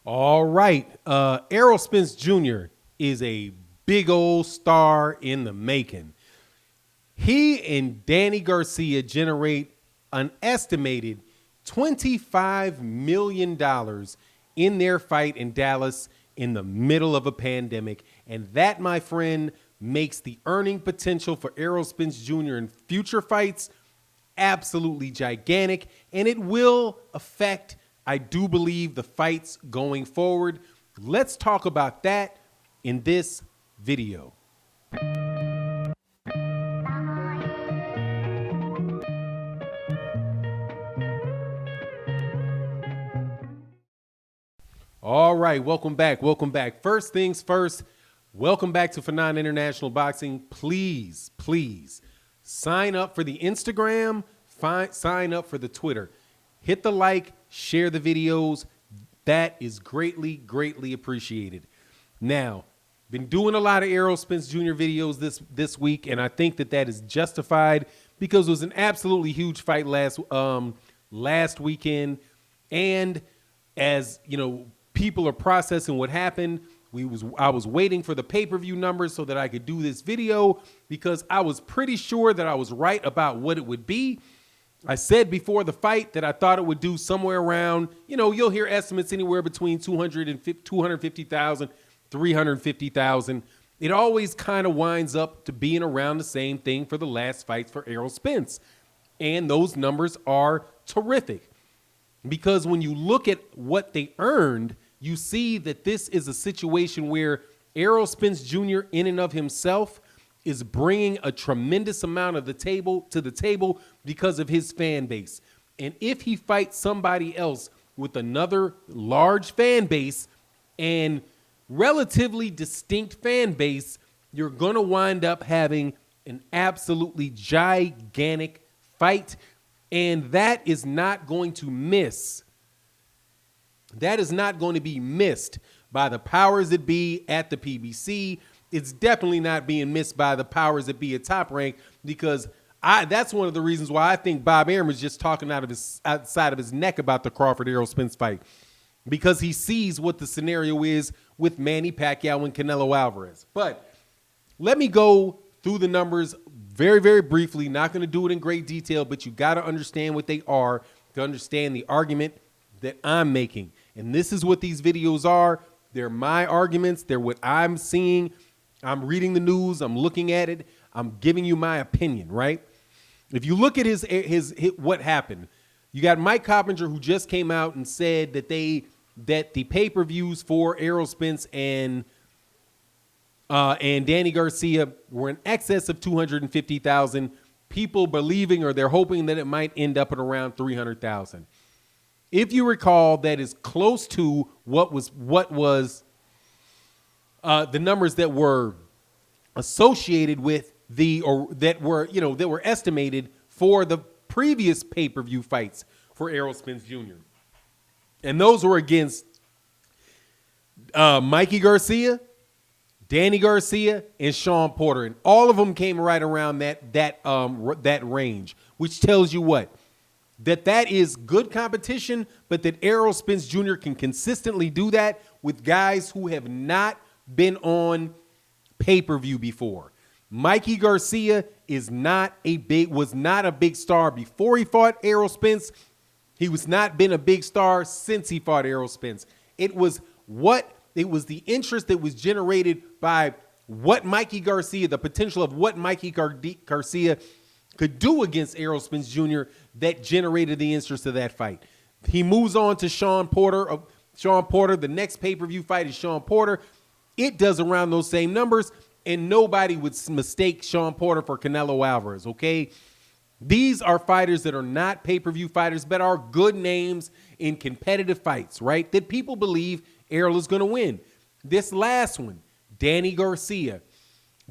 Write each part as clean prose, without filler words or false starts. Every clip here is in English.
All right. Errol Spence Jr. is a big old star in the making. He and Danny Garcia generate an estimated $25 million in their fight in Dallas in the middle of a pandemic. And that, my friend, makes the earning potential for Errol Spence Jr. in future fights absolutely gigantic. And it will affect, I do believe, the fights going forward. Let's talk about that in this video. All right, welcome back. Welcome back. First things first, welcome back to Phenom International Boxing. Please, please sign up for the Instagram, sign up for the Twitter. Hit the like, share the videos. That is greatly, greatly appreciated. Now, been doing a lot of Errol Spence Jr. videos this week, and I think that is justified because it was an absolutely huge fight last weekend. And as you know, people are processing what happened. I was waiting for the pay-per-view numbers so that I could do this video because I was pretty sure that I was right about what it would be. I said before the fight that I thought it would do somewhere around, you'll hear estimates anywhere between 250,000, 350,000. It always kind of winds up to being around the same thing for the last fights for Errol Spence. And those numbers are terrific because when you look at what they earned, you see that this is a situation where Errol Spence Jr. in and of himself is bringing a tremendous amount of the table because of his fan base. And if he fights somebody else with another large fan base and relatively distinct fan base, you're going to wind up having an absolutely gigantic fight. And that is not going to miss. That is not going to be missed by the powers that be at the PBC. It's definitely not being missed by the powers that be at Top Rank because that's one of the reasons why I think Bob Arum is just talking outside of his neck about the Crawford-Errol Spence fight, because he sees what the scenario is with Manny Pacquiao and Canelo Alvarez. But let me go through the numbers very, very briefly. Not going to do it in great detail, but you got to understand what they are to understand the argument that I'm making. And this is what these videos are. They're my arguments. They're what I'm seeing. I'm reading the news. I'm looking at it. I'm giving you my opinion, right? If you look at his what happened, you got Mike Coppinger, who just came out and said that the pay-per-views for Errol Spence and Danny Garcia were in excess of 250,000. People believing, or they're hoping, that it might end up at around 300,000. If you recall, that is close to what was the numbers that were associated with that were estimated for the previous pay-per-view fights for Errol Spence Jr. And those were against Mikey Garcia, Danny Garcia, and Sean Porter, and all of them came right around that range, which tells you what? That is good competition, but that Errol Spence Jr. can consistently do that with guys who have not been on pay-per-view before. Mikey Garcia was not a big star before he fought Errol Spence. He was not been a big star since he fought Errol Spence. It was the interest that was generated by what Mikey Garcia, the potential of what Mikey Garcia could do against Errol Spence Jr. that generated the interest of that fight. He moves on to Sean Porter. The next pay-per-view fight is Sean Porter. It does around those same numbers, and nobody would mistake Sean Porter for Canelo Alvarez, okay? These are fighters that are not pay-per-view fighters, but are good names in competitive fights, right? That people believe Errol is going to win. This last one, Danny Garcia.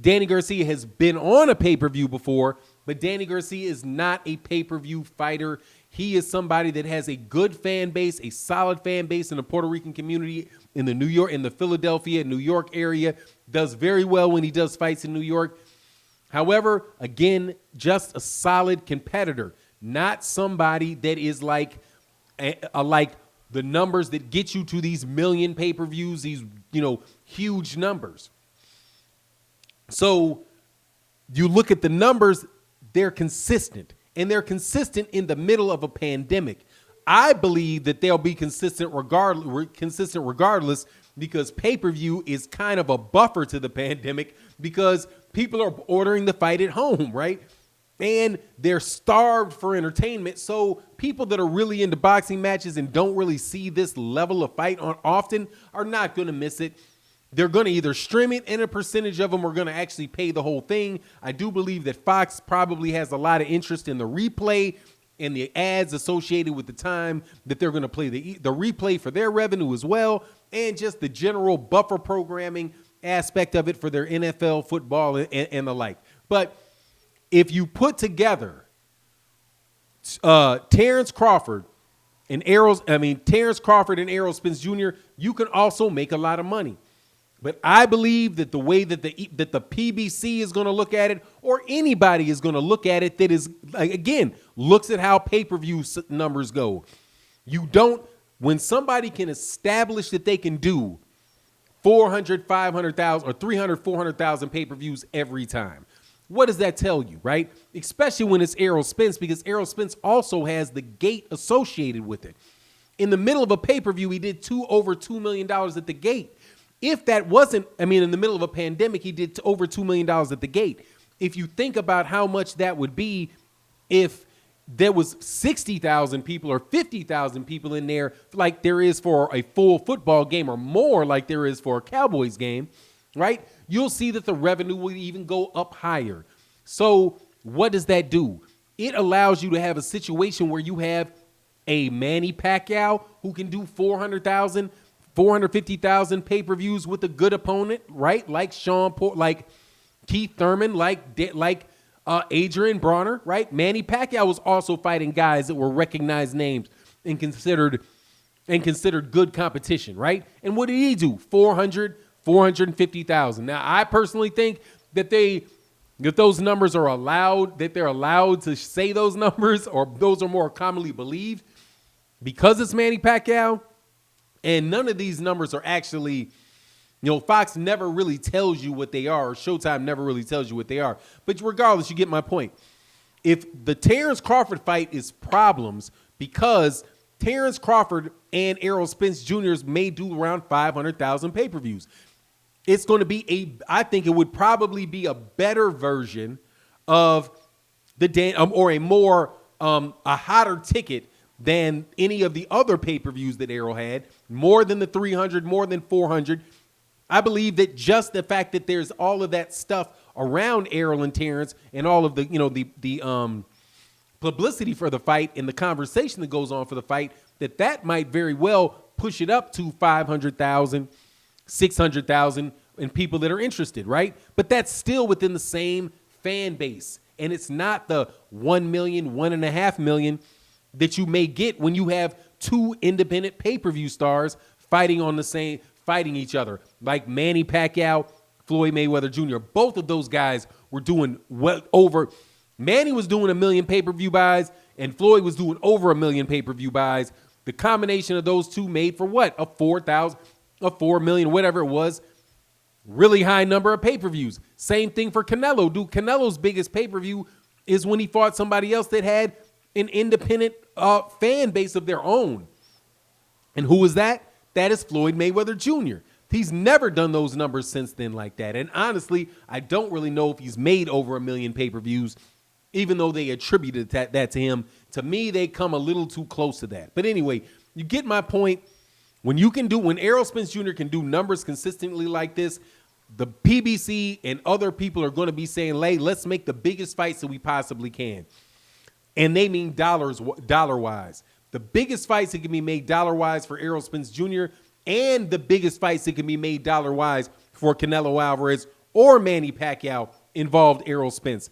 Danny Garcia has been on a pay-per-view before, but Danny Garcia is not a pay-per-view fighter. He is somebody that has a good fan base, a solid fan base in the Puerto Rican community, in the Philadelphia, New York area. Does very well when he does fights in New York. However, again, just a solid competitor, not somebody that is like the numbers that get you to these million pay-per-views, these, huge numbers. So you look at the numbers, they're consistent, and they're consistent in the middle of a pandemic. I believe that they'll be consistent regardless because pay-per-view is kind of a buffer to the pandemic because people are ordering the fight at home, right? And they're starved for entertainment. So people that are really into boxing matches and don't really see this level of fight on often are not going to miss it. They're going to either stream it, and a percentage of them are going to actually pay the whole thing. I do believe that Fox probably has a lot of interest in the replay and the ads associated with the time that they're going to play the replay for their revenue as well, and just the general buffer programming aspect of it for their NFL football and the like. But if you put together Terrence Crawford and Errol Spence Jr., you can also make a lot of money. But I believe that the way that the PBC is going to look at it, or anybody is going to look at it that is, again, looks at how pay-per-view numbers go. When somebody can establish that they can do 400, 500,000 or 300, 400,000 pay-per-views every time, what does that tell you, right? Especially when it's Errol Spence, because Errol Spence also has the gate associated with it. In the middle of a pay-per-view, he did over $2 million at the gate. If that wasn't, in the middle of a pandemic, he did over $2 million at the gate. If you think about how much that would be if there was 60,000 people or 50,000 people in there, like there is for a full football game, or more like there is for a Cowboys game, right? You'll see that the revenue will even go up higher. So what does that do? It allows you to have a situation where you have a Manny Pacquiao who can do 400,000, 450,000 pay-per-views with a good opponent, right? Like like Keith Thurman, like Adrian Bronner, right? Manny Pacquiao was also fighting guys that were recognized names and considered good competition, right? And what did he do? 450,000. Now, I personally think that those numbers are allowed, that they're allowed to say those numbers, or those are more commonly believed because it's Manny Pacquiao. And none of these numbers are actually, Fox never really tells you what they are, or Showtime never really tells you what they are. But regardless, you get my point. If the Terrence Crawford fight is problems because Terrence Crawford and Errol Spence Jr. may do around 500,000 pay-per-views, it's going to be I think it would probably be a better version of or a hotter ticket than any of the other pay-per-views that Errol had, more than the 300, more than 400. I believe that just the fact that there's all of that stuff around Errol and Terrence and all of the, the publicity for the fight and the conversation that goes on for the fight, that might very well push it up to 500,000, 600,000 and people that are interested, right? But that's still within the same fan base. And it's not the 1 million, 1.5 million that you may get when you have two independent pay-per-view stars fighting each other, like Manny Pacquiao, Floyd Mayweather Jr. Both of those guys were doing well over. Manny was doing 1 million pay-per-view buys, and Floyd was doing over 1 million pay-per-view buys. The combination of those two made for what? A 4 million, whatever it was. Really high number of pay-per-views. Same thing for Canelo. Dude, Canelo's biggest pay-per-view is when he fought somebody else that had an independent fan base of their own. And who is that? That is Floyd Mayweather Jr. He's never done those numbers since then like that. And honestly, I don't really know if he's made over 1 million pay-per-views, even though they attributed that to him. To me, they come a little too close to that. But anyway, you get my point. When Errol Spence Jr. can do numbers consistently like this, the PBC and other people are going to be saying, hey, let's make the biggest fights that we possibly can. And they mean dollar-wise. The biggest fights that can be made dollar-wise for Errol Spence Jr. and the biggest fights that can be made dollar-wise for Canelo Alvarez or Manny Pacquiao involved Errol Spence.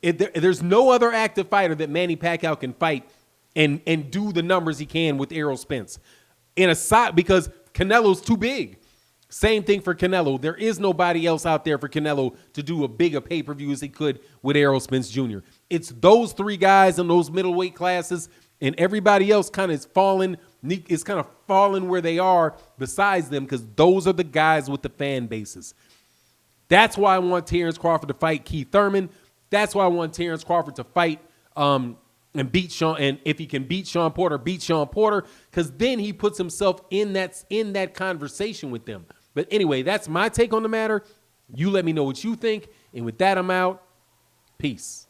There's no other active fighter that Manny Pacquiao can fight and do the numbers he can with Errol Spence. Because Canelo's too big. Same thing for Canelo. There is nobody else out there for Canelo to do a big a pay-per-view as he could with Errol Spence Jr. It's those three guys in those middleweight classes And everybody else kind of is kind of falling where they are besides them, because those are the guys with the fan bases. That's why I want Terrence Crawford to fight Keith Thurman. That's why I want Terrence Crawford to fight and beat Sean. And if he can beat Sean Porter, because then he puts himself in that conversation with them. But anyway, that's my take on the matter. You let me know what you think. And with that, I'm out. Peace.